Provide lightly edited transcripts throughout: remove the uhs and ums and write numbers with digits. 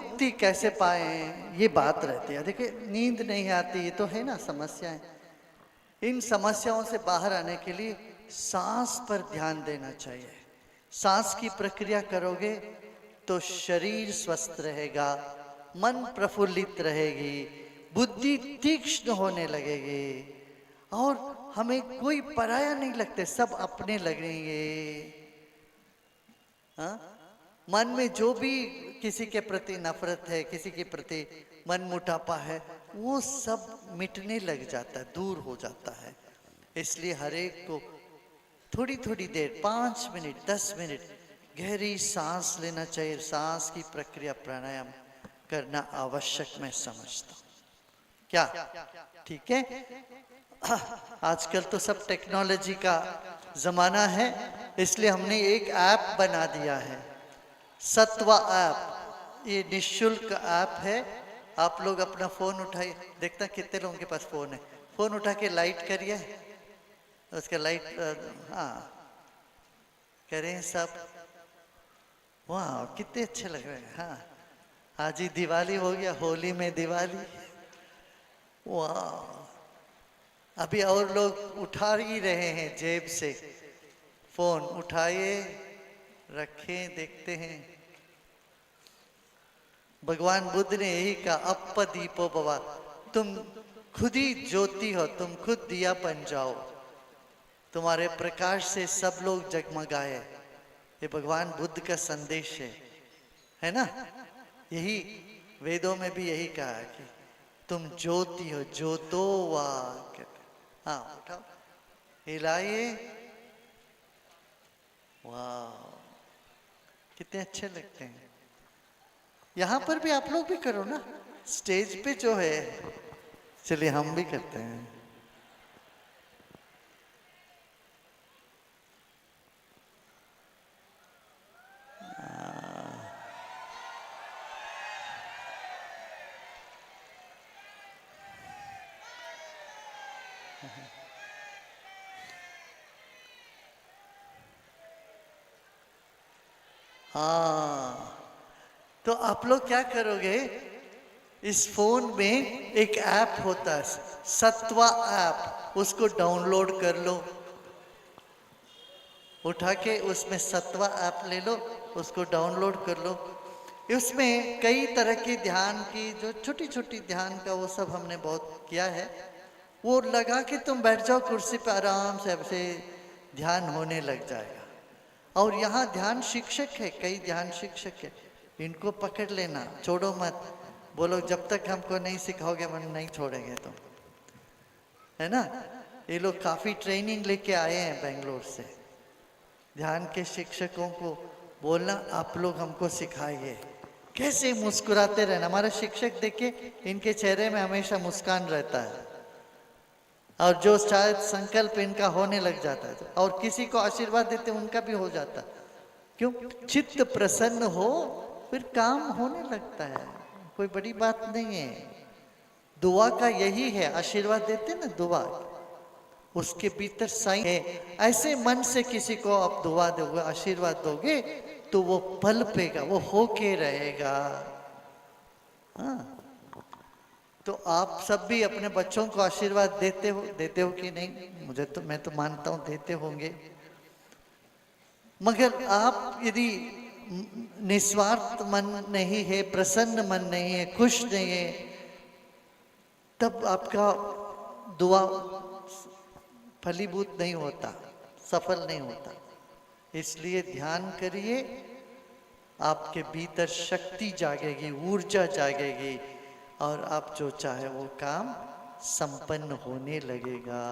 मुक्ति कैसे पाए, ये बात रहती है। देखिए नींद नहीं आती, ये तो है ना समस्याएं। इन समस्याओं से बाहर आने के लिए सांस पर ध्यान देना चाहिए। सांस की प्रक्रिया करोगे तो शरीर स्वस्थ रहेगा, मन प्रफुल्लित रहेगी, बुद्धि तीक्ष्ण होने लगेगी और हमें कोई पराया नहीं लगते, सब अपने लगेंगे। हाँ, मन में जो भी किसी के प्रति नफरत है, किसी के प्रति मन मुटापा है, वो सब मिटने लग जाता है, दूर हो जाता है। इसलिए हर एक को थोड़ी थोड़ी देर 5 मिनट 10 मिनट गहरी सांस लेना चाहिए। सांस की प्रक्रिया प्राणायाम करना आवश्यक मैं समझता हूँ। क्या ठीक है? आजकल तो सब टेक्नोलॉजी का जमाना है, इसलिए हमने एक ऐप बना दिया है, सत्वा ऐप। ये निःशुल्क ऐप है। आप लोग अपना फोन उठाइए, देखता कितने लोगों के पास फोन है। फोन उठा के लाइट करिए, उसके लाइट हाँ करें सब। वाह कितने अच्छे लग रहे हैं। हाँ आज ही दिवाली हो गया, होली में दिवाली। वाह अभी और लोग उठा ही रहे हैं जेब से फोन, उठाइए रखें, देखते हैं। भगवान बुद्ध ने यही कहा, अप्प दीपो भवा, तुम खुद ही ज्योति हो, तुम खुद दिया बन जाओ, तुम्हारे प्रकाश से सब लोग जगमगाए। ये भगवान बुद्ध का संदेश है ना? यही वेदों में भी यही कहा है कि तुम ज्योति हो, ज्योतो वाक्य। हाँ उठाओ, हिलाइए। वाह कितने अच्छे लगते हैं। यहाँ पर भी आप लोग भी करो ना, स्टेज पे जो है। चलिए हम भी करते हैं। हाँ तो आप लोग क्या करोगे, इस फोन में एक ऐप होता है सत्वा ऐप, उसको डाउनलोड कर लो। उठा के उसमें सत्वा ऐप ले लो, उसको डाउनलोड कर लो। उसमें कई तरह की ध्यान की, जो छोटी छोटी ध्यान का, वो सब हमने बहुत किया है। वो लगा के तुम बैठ जाओ कुर्सी पर, आराम से ऐसे ध्यान होने लग जाएगा। और यहाँ ध्यान शिक्षक है, कई ध्यान शिक्षक है, इनको पकड़ लेना, छोड़ो मत। बोलो जब तक हमको नहीं सिखाओगे हम नहीं छोड़ेंगे तुम, है ना? ये लोग काफी ट्रेनिंग लेके आए हैं बेंगलोर से। ध्यान के शिक्षकों को बोलना आप लोग हमको सिखाइए। कैसे मुस्कुराते रहना, हमारा शिक्षक देखिए इनके चेहरे में हमेशा मुस्कान रहता है, और जो शायद संकल्प इनका होने लग जाता है, और किसी को आशीर्वाद देते उनका भी हो जाता। क्यों? चित्त प्रसन्न हो फिर काम होने लगता है, कोई बड़ी बात नहीं है। दुआ का यही है, आशीर्वाद देते ना दुआ, उसके भीतर साइन है। ऐसे मन से किसी को आप दुआ दोगे, आशीर्वाद दोगे, तो वो पल पेगा, वो होके रहेगा। हाँ तो आप सब भी अपने बच्चों को आशीर्वाद देते हो कि नहीं? मुझे तो, मैं तो मानता हूं देते होंगे। मगर आप यदि निस्वार्थ मन नहीं है, प्रसन्न मन नहीं है, खुश नहीं है, तब आपका दुआ फलीभूत नहीं होता, सफल नहीं होता। इसलिए ध्यान करिए, आपके भीतर शक्ति जागेगी, ऊर्जा जागेगी, और आप जो चाहे वो काम संपन्न होने लगेगा।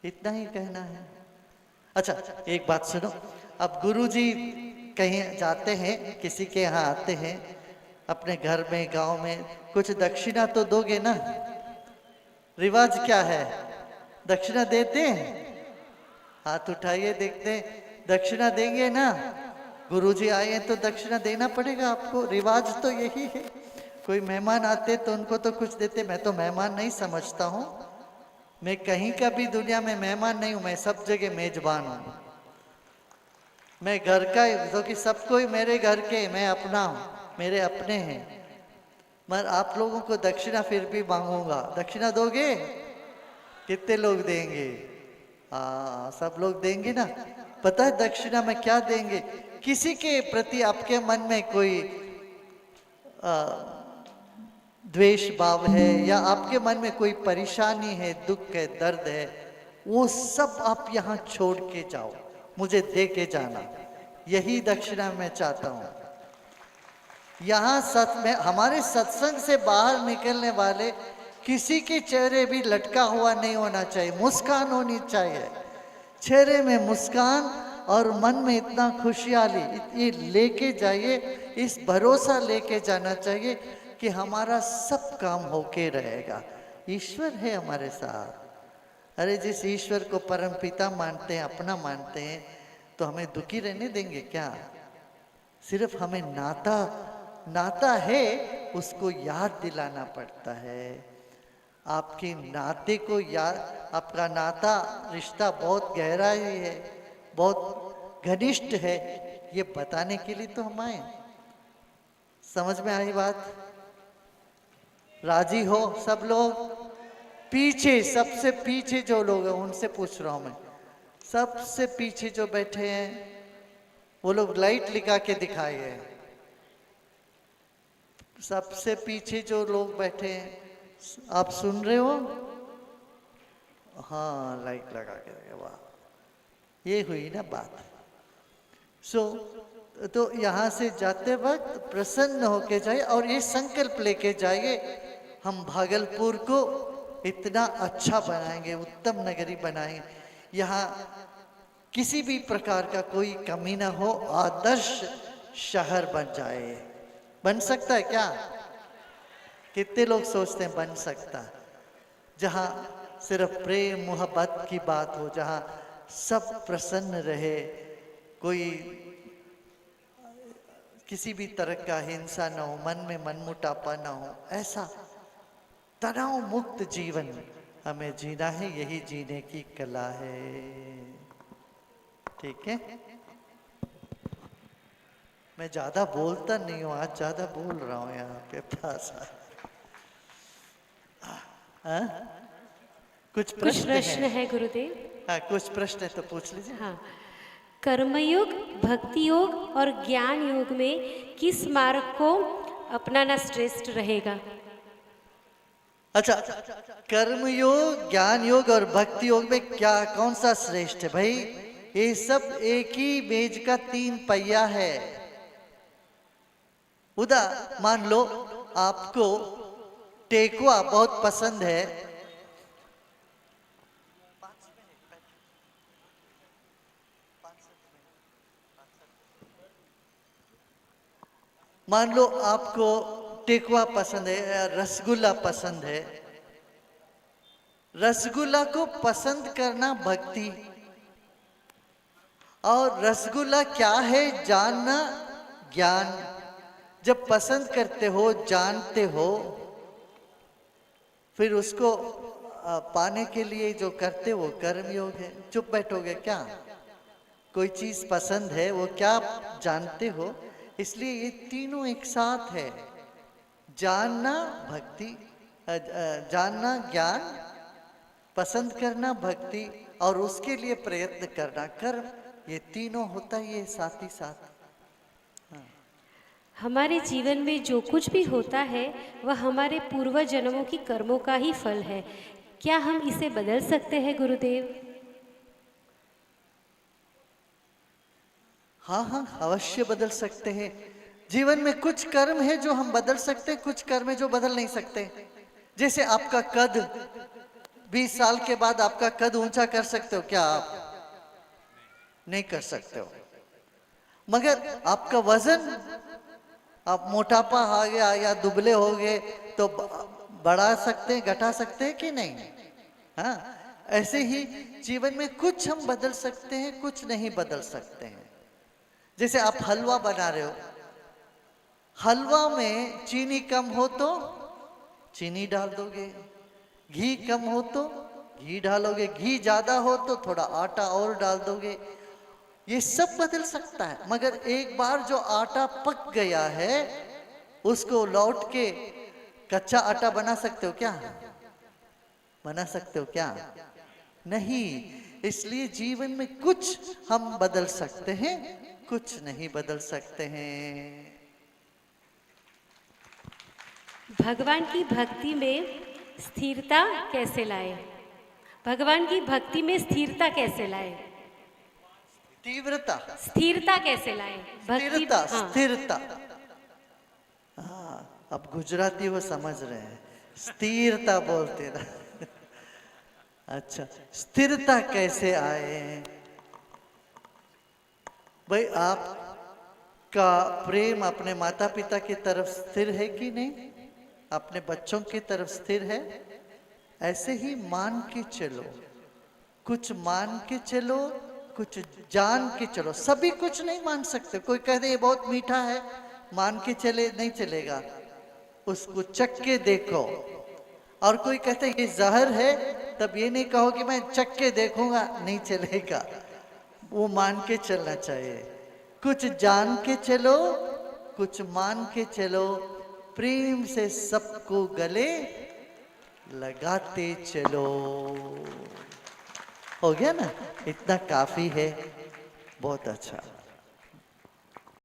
इतना ही कहना है। अच्छा एक बात सुनो, अब गुरुजी कहीं जाते हैं, किसी के यहाँ आते हैं, अपने घर में गांव में, कुछ दक्षिणा तो दोगे ना? रिवाज क्या है, दक्षिणा देते हैं? हाथ उठाइए देखते हैं, दक्षिणा देंगे ना? गुरुजी आए हैं तो दक्षिणा देना पड़ेगा आपको, रिवाज तो यही है। कोई मेहमान आते तो उनको तो कुछ देते। मैं तो मेहमान नहीं समझता हूँ, मैं कहीं का भी दुनिया में मेहमान नहीं हूँ, मैं सब जगह मेजबान हूँ। मैं घर का, तो कि सब कोई मेरे घर के, मैं अपना हूँ। मेरे अपने हैं, मगर आप लोगों को दक्षिणा फिर भी मांगूंगा। दक्षिणा दोगे? कितने लोग देंगे? हाँ, सब लोग देंगे ना। पता है दक्षिणा में क्या देंगे? किसी के प्रति आपके मन में कोई द्वेष भाव है, या आपके मन में कोई परेशानी है, दुख है, दर्द है, वो सब आप यहाँ छोड़ के जाओ, मुझे दे के जाना। यही दक्षिणा मैं चाहता हूँ। यहाँ में हमारे सत्संग से बाहर निकलने वाले किसी के चेहरे भी लटका हुआ नहीं होना चाहिए, मुस्कान होनी चाहिए। चेहरे में मुस्कान और मन में इतना खुशहाली, ये लेके जाइए, इस भरोसा लेके जाना चाहिए कि हमारा सब काम होके रहेगा। ईश्वर है हमारे साथ। अरे जिस ईश्वर को परम पिता मानते हैं, अपना मानते हैं, तो हमें दुखी रहने देंगे क्या? सिर्फ हमें नाता है, उसको याद दिलाना पड़ता है। आपके नाते को याद, आपका नाता रिश्ता बहुत गहरा है, बहुत घनिष्ठ है, ये बताने के लिए तो हम आए। समझ में आई बात? राजी हो सब लोग? पीछे, सबसे पीछे जो लोग हैं उनसे पूछ रहा हूं मैं, सबसे पीछे जो बैठे हैं वो लोग लाइट लिखा के दिखाइए। सबसे पीछे जो लोग बैठे हैं, आप सुन रहे हो? हाँ, लाइट लगा के। वाह, ये हुई ना बात। तो यहाँ से जाते वक्त प्रसन्न होके जाइए और ये संकल्प लेके जाइए, हम भागलपुर को इतना अच्छा बनाएंगे, उत्तम नगरी बनाएंगे, यहाँ किसी भी प्रकार का कोई कमी ना हो, आदर्श शहर बन जाए। बन सकता है क्या? कितने लोग सोचते हैं बन सकता? जहाँ सिर्फ प्रेम मोहब्बत की बात हो, जहाँ सब प्रसन्न रहे, कोई किसी भी तरह का हिंसा ना हो, मन में मनमुटापा ना हो, ऐसा तनाव मुक्त जीवन हमें जीना है। यही जीने की कला है। ठीक है, मैं ज्यादा बोलता नहीं हूँ, आज ज्यादा बोल रहा हूँ यहाँ पे पास। कुछ प्रश्न है गुरुदेव? हाँ, कुछ प्रश्न है तो पूछ लीजिए। हाँ, कर्मयोग, भक्ति योग और ज्ञान योग में किस मार्ग को अपनाना श्रेष्ठ रहेगा? अच्छा, कर्म योग, ज्ञान योग और भक्ति योग में क्या, कौन सा श्रेष्ठ है भाई? ये सब एक ही मेज का 3 पहिया है। मान लो आपको टेकुआ बहुत पसंद है, मान लो आपको टेकुआ पसंद है, रसगुल्ला पसंद है। रसगुल्ला को पसंद करना भक्ति, और रसगुल्ला क्या है जानना ज्ञान। जब पसंद करते हो, जानते हो, फिर उसको पाने के लिए जो करते हो कर्मयोग है। चुप बैठोगे क्या? कोई चीज पसंद है, वो क्या जानते हो, इसलिए ये तीनों एक साथ है। जानना भक्ति, जानना ज्ञान, पसंद करना भक्ति, और उसके लिए प्रयत्न करना कर्म। ये तीनों होता है, ये साथ ही साथ। हमारे जीवन में जो कुछ भी होता है वह हमारे पूर्व जन्मों की कर्मों का ही फल है। क्या हम इसे बदल सकते हैं गुरुदेव? हाँ हाँ, अवश्य बदल सकते हैं। जीवन में कुछ कर्म है जो हम बदल सकते हैं, कुछ कर्म है जो बदल नहीं सकते। जैसे आपका कद, 20 साल के बाद आपका कद ऊंचा कर सकते हो क्या? आप नहीं कर सकते हो। मगर आपका वजन, आप मोटापा आ गया या दुबले हो गए तो बढ़ा सकते हैं, घटा सकते हैं कि नहीं? हाँ, ऐसे ही जीवन में कुछ हम बदल सकते हैं, कुछ नहीं बदल सकते हैं। जैसे आप हलवा बना रहे हो, हलवा में चीनी कम हो तो चीनी डाल दोगे, घी कम हो तो घी डालोगे, घी ज्यादा हो तो थोड़ा आटा और डाल दोगे। ये सब बदल सकता है। मगर एक बार जो आटा पक गया है उसको लौट के कच्चा आटा बना सकते हो क्या? बना सकते हो क्या? नहीं। इसलिए जीवन में कुछ हम बदल सकते हैं, कुछ नहीं बदल सकते हैं। भगवान की भक्ति में स्थिरता कैसे लाए? भगवान की भक्ति में स्थिरता कैसे लाए? तीव्रता, स्थिरता कैसे लाए? भक्ति, स्थिरता, हाँ। स्थिरता। हाँ, अब गुजराती वो समझ रहे हैं, स्थिरता बोलते ना। अच्छा, स्थिरता कैसे आए? भाई, आपका प्रेम अपने माता पिता की तरफ स्थिर है कि नहीं? अपने बच्चों की तरफ स्थिर है? ऐसे ही मान के चलो, कुछ मान के चलो, कुछ जान के चलो। सभी कुछ नहीं मान सकते। कोई कह दे ये बहुत मीठा है, मान के चले, नहीं चलेगा, उसको चख के देखो। और कोई कहते ये जहर है, तब ये नहीं कहो कि मैं चख के देखूंगा, नहीं चलेगा, वो मान के चलना चाहिए। कुछ जान के चलो, कुछ मान के चलो, प्रेम से सबको गले लगाते चलो। हो गया ना? इतना काफी है, बहुत अच्छा।